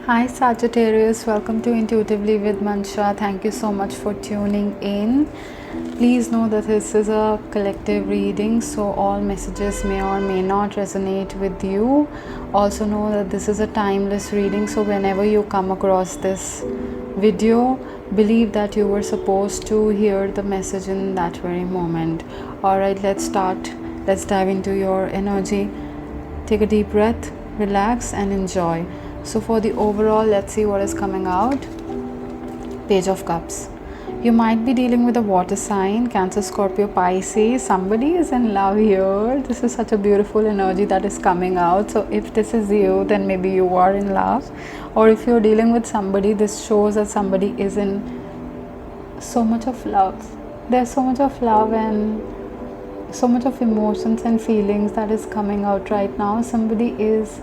Hi Sagittarius, welcome to Intuitively with Mansha. Thank you so much for tuning in. Please know that this is a collective reading, so all messages may or may not resonate with you. Also know that this is a timeless reading, so whenever you come across this video, believe that you were supposed to hear the message in that very moment. Alright, let's start. Let's dive into your energy. Take a deep breath, relax, and enjoy. So, for the overall, let's see what is coming out. Page of Cups. You might be dealing with a water sign, Cancer, Scorpio, Pisces. Somebody is in love here. This is such a beautiful energy that is coming out. So, if this is you, then maybe you are in love. Or if you're dealing with somebody, this shows that somebody is in so much of love. There's so much of love and so much of emotions and feelings that is coming out right now. Somebody is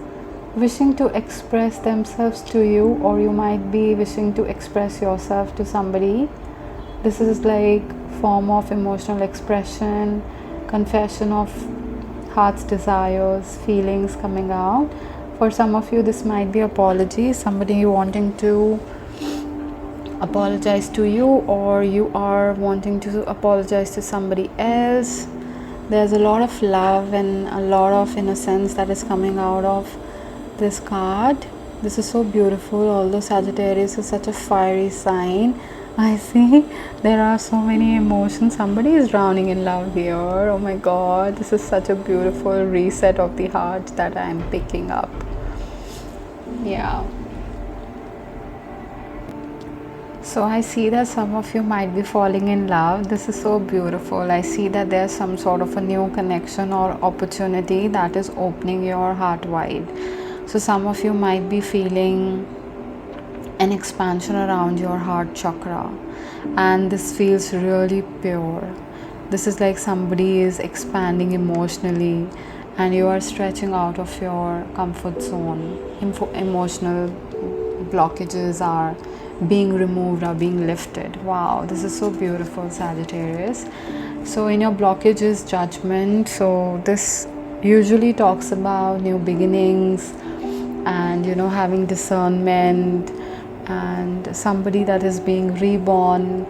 wishing to express themselves to you, or you might be wishing to express yourself to somebody. This is like form of emotional expression, confession of heart's desires, feelings coming out. For some of you, this might be apology, somebody wanting to apologize to you, or you are wanting to apologize to somebody else. There's a lot of love and a lot of innocence that is coming out of this card. This is so beautiful. Although Sagittarius is such a fiery sign, I see there are so many emotions. Somebody is drowning in love here. Oh my god, this is such a beautiful reset of the heart that I am picking up. Yeah. So I see that some of you might be falling in love. This is so beautiful. I see that there's some sort of a new connection or opportunity that is opening your heart wide. So some of you might be feeling an expansion around your heart chakra, and this feels really pure. This is like somebody is expanding emotionally and you are stretching out of your comfort zone. Emotional blockages are being removed or being lifted. Wow, this is so beautiful, Sagittarius. So in your blockage is judgment. So this usually talks about new beginnings and having discernment and somebody that is being reborn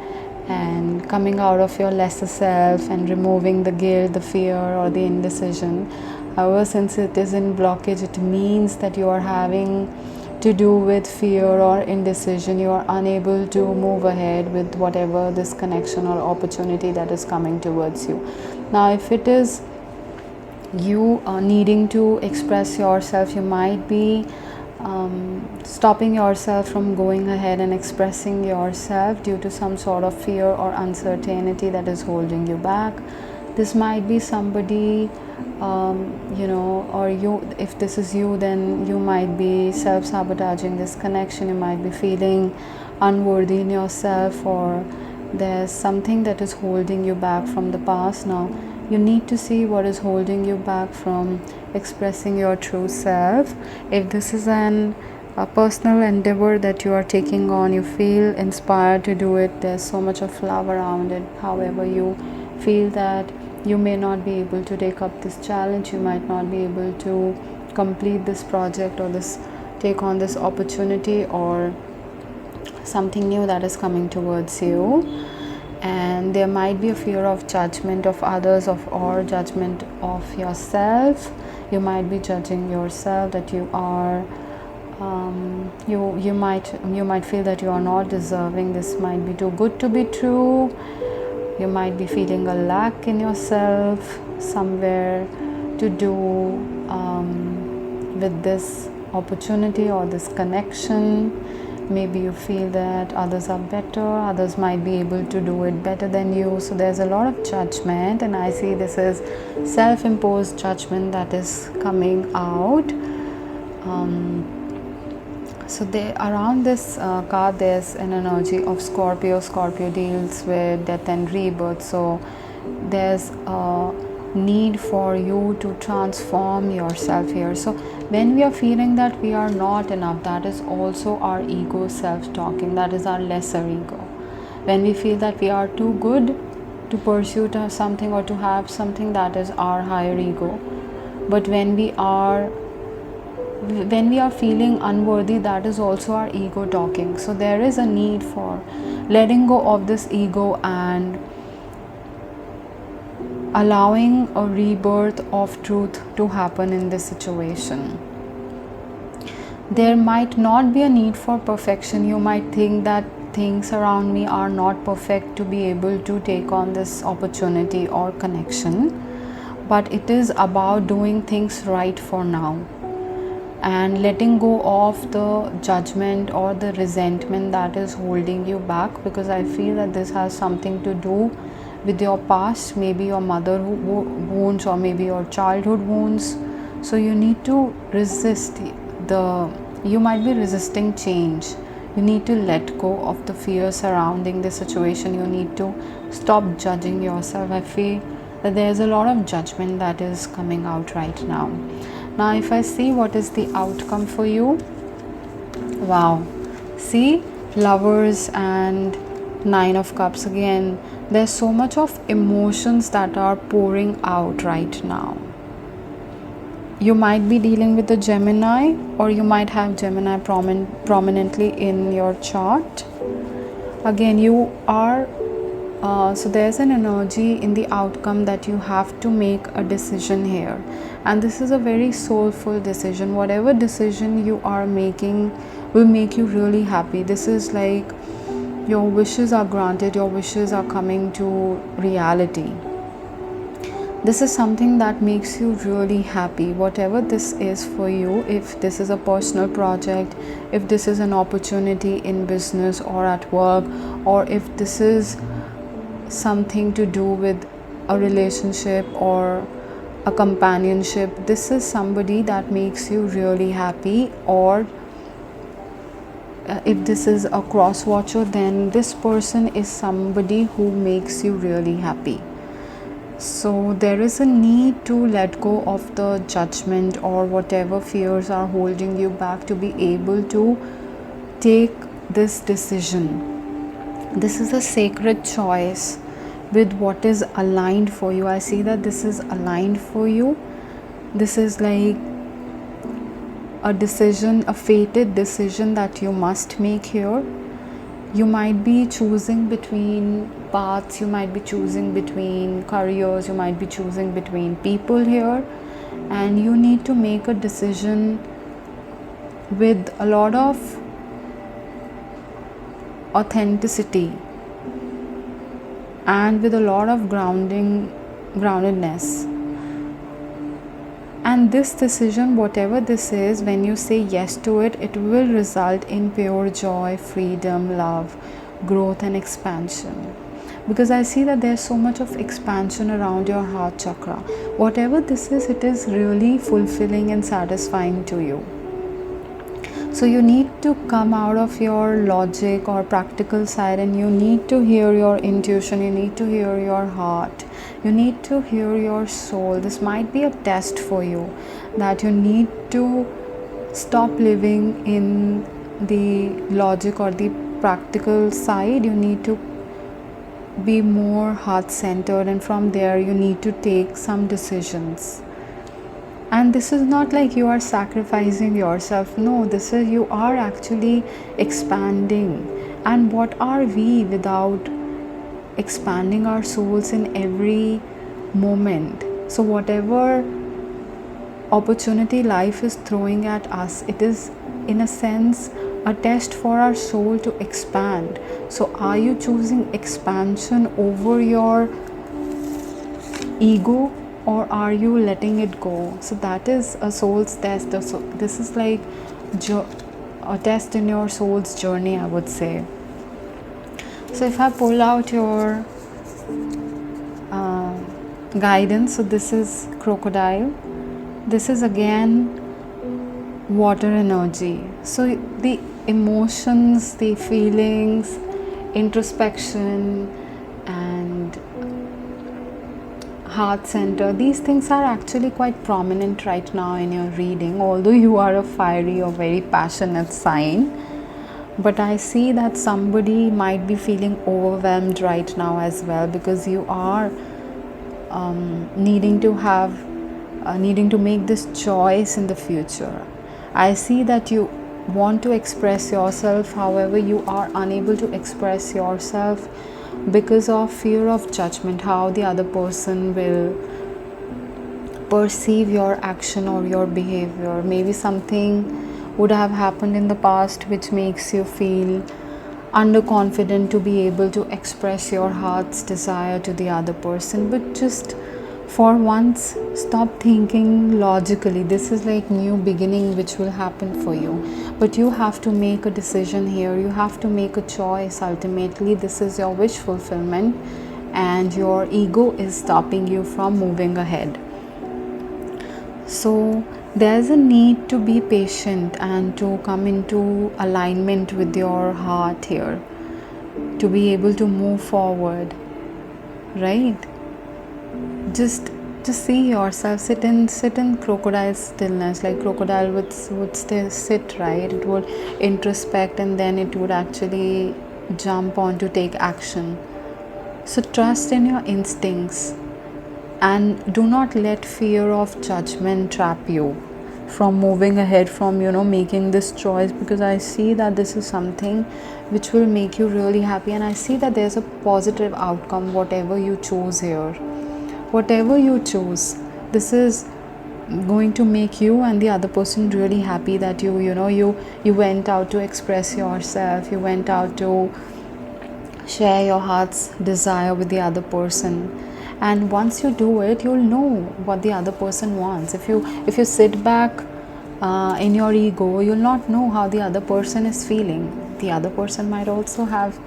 and coming out of your lesser self and removing the guilt, the fear, or the indecision. However, since it is in blockage, it means that you are having to do with fear or indecision. You are unable to move ahead with whatever this connection or opportunity that is coming towards you. Now, if it is you are needing to express yourself, you might be stopping yourself from going ahead and expressing yourself due to some sort of fear or uncertainty that is holding you back. This might be somebody, or you, if this is you, then you might be self-sabotaging this connection. You might be feeling unworthy in yourself, or there's something that is holding you back from the past. Now you need to see what is holding you back from expressing your true self. If this is a personal endeavor that you are taking on, you feel inspired to do it, there's so much of love around it. However, you feel that you may not be able to take up this challenge, you might not be able to complete this project or take on this opportunity or something new that is coming towards you. And there might be a fear of judgment of others or judgment of yourself. You might be judging yourself that you are you might feel that you are not deserving. This might be too good to be true. You might be feeling a lack in yourself somewhere to do with this opportunity or this connection. Maybe you feel that others are better, others might be able to do it better than you. So there's a lot of judgment, and I see this is self-imposed judgment that is coming out. So around this card, there's an energy of Scorpio. Scorpio deals with death and rebirth. So there's a need for you to transform yourself here. So when we are feeling that we are not enough, that is also our ego self-talking. That is our lesser ego. When we feel that we are too good to pursue something or to have something, that is our higher ego. But when we are when we are feeling unworthy, that is also our ego talking. So there is a need for letting go of this ego and allowing a rebirth of truth to happen in this situation. There might not be a need for perfection. You might think that things around me are not perfect to be able to take on this opportunity or connection, but it is about doing things right for now and letting go of the judgment or the resentment that is holding you back, because I feel that this has something to do with your past, maybe your mother wounds or maybe your childhood wounds. So you need to resist you might be resisting change. You need to let go of the fear surrounding the situation. You need to stop judging yourself. I feel that there's a lot of judgment that is coming out right now. Now if I see what is the outcome for you, wow, see, Lovers and Nine of Cups again. There's so much of emotions that are pouring out right now. You might be dealing with a Gemini, or you might have Gemini prominently in your chart. Again, you are so there's an energy in the outcome that you have to make a decision here, and this is a very soulful decision. Whatever decision you are making will make you really happy. This is like your wishes are granted, your wishes are coming to reality. This is something that makes you really happy, whatever this is for you. If this is a personal project, if this is an opportunity in business or at work, or if this is something to do with a relationship or a companionship, this is somebody that makes you really happy. Or if this is a cross watcher, then this person is somebody who makes you really happy. So there is a need to let go of the judgment or whatever fears are holding you back to be able to take this decision. This is a sacred choice with what is aligned for you. I see that this is aligned for you. This is like a decision, a fated decision that you must make here. You might be choosing between paths, you might be choosing between careers, you might be choosing between people here, and you need to make a decision with a lot of authenticity and with a lot of groundedness. And this decision, whatever this is, when you say yes to it, it will result in pure joy, freedom, love, growth and expansion. Because I see that there's so much of expansion around your heart chakra. Whatever this is, it is really fulfilling and satisfying to you. So you need to come out of your logic or practical side, and you need to hear your intuition, you need to hear your heart, you need to hear your soul. This might be a test for you, that you need to stop living in the logic or the practical side. You need to be more heart-centered, and from there you need to take some decisions. And this is not like you are sacrificing yourself. No, this is, you are actually expanding. And what are we without expanding our souls in every moment? So whatever opportunity life is throwing at us, it is in a sense a test for our soul to expand. So are you choosing expansion over your ego, or are you letting it go? So that is a soul's test. So this is like a test in your soul's journey, I would say. So if I pull out your guidance, so this is crocodile. This is again water energy. So the emotions, the feelings, introspection and heart center, these things are actually quite prominent right now in your reading, although you are a fiery or very passionate sign. But I see that somebody might be feeling overwhelmed right now as well, because you are needing to make this choice in the future. I see that you want to express yourself, however you are unable to express yourself because of fear of judgment, how the other person will perceive your action or your behavior. Maybe something would have happened in the past which makes you feel underconfident to be able to express your heart's desire to the other person. But just for once, stop thinking logically. This is like new beginning which will happen for you, but you have to make a decision here. You have to make a choice. Ultimately, this is your wish fulfillment, and your ego is stopping you from moving ahead. So there's a need to be patient and to come into alignment with your heart here to be able to move forward, right? Just see yourself, sit in crocodile stillness, like crocodile would still sit, right? It would introspect and then it would actually jump on to take action. So trust in your instincts and do not let fear of judgment trap you from moving ahead, from making this choice, because I see that this is something which will make you really happy, and I see that there's a positive outcome whatever you choose here. Whatever you choose, this is going to make you and the other person really happy that you went out to express yourself, you went out to share your heart's desire with the other person. And once you do it, you'll know what the other person wants. If you sit back in your ego, you'll not know how the other person is feeling. The other person might also have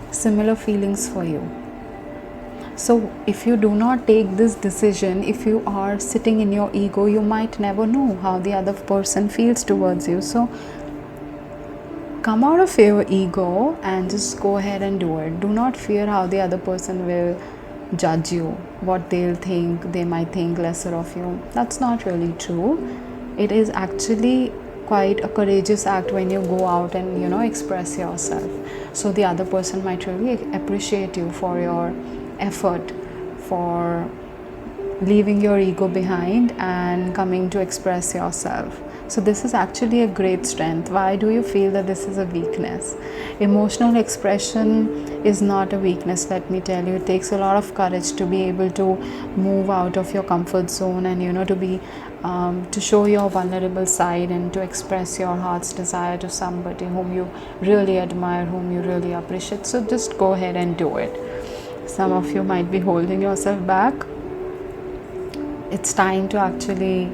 similar feelings for you. So if you do not take this decision, if you are sitting in your ego, you might never know how the other person feels towards you. So come out of your ego and just go ahead and do it. Do not fear how the other person will judge you, what they'll think. They might think lesser of you. That's not really true. It is actually quite a courageous act when you go out and express yourself. So the other person might really appreciate you for your effort, for leaving your ego behind and coming to express yourself. So this is actually a great strength. Why do you feel that this is a weakness? Emotional expression is not a weakness, let me tell you. It takes a lot of courage to be able to move out of your comfort zone and to show your vulnerable side and to express your heart's desire to somebody whom you really admire, whom you really appreciate. So just go ahead and do it. Some of you might be holding yourself back. It's time to actually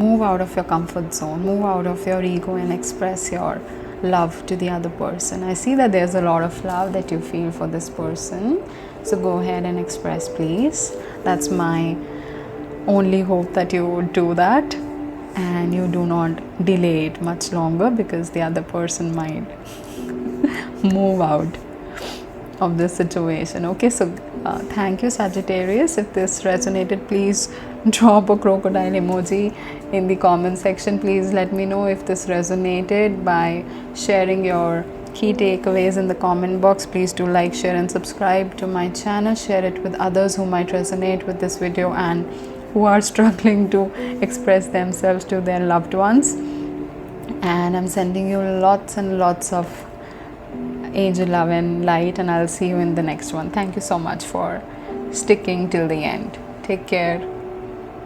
move out of your comfort zone, move out of your ego and express your love to the other person. I see that there's a lot of love that you feel for this person. So go ahead and express, please. That's my only hope, that you would do that and you do not delay it much longer, because the other person might move out of this situation. Okay, so thank you, Sagittarius. If this resonated, please drop a crocodile emoji in the comment section. Please let me know if this resonated by sharing your key takeaways in the comment box. Please do like, share and subscribe to my channel. Share it with others who might resonate with this video and who are struggling to express themselves to their loved ones. And I'm sending you lots and lots of angel love and light, and I'll see you in the next one. Thank you so much for sticking till the end. Take care.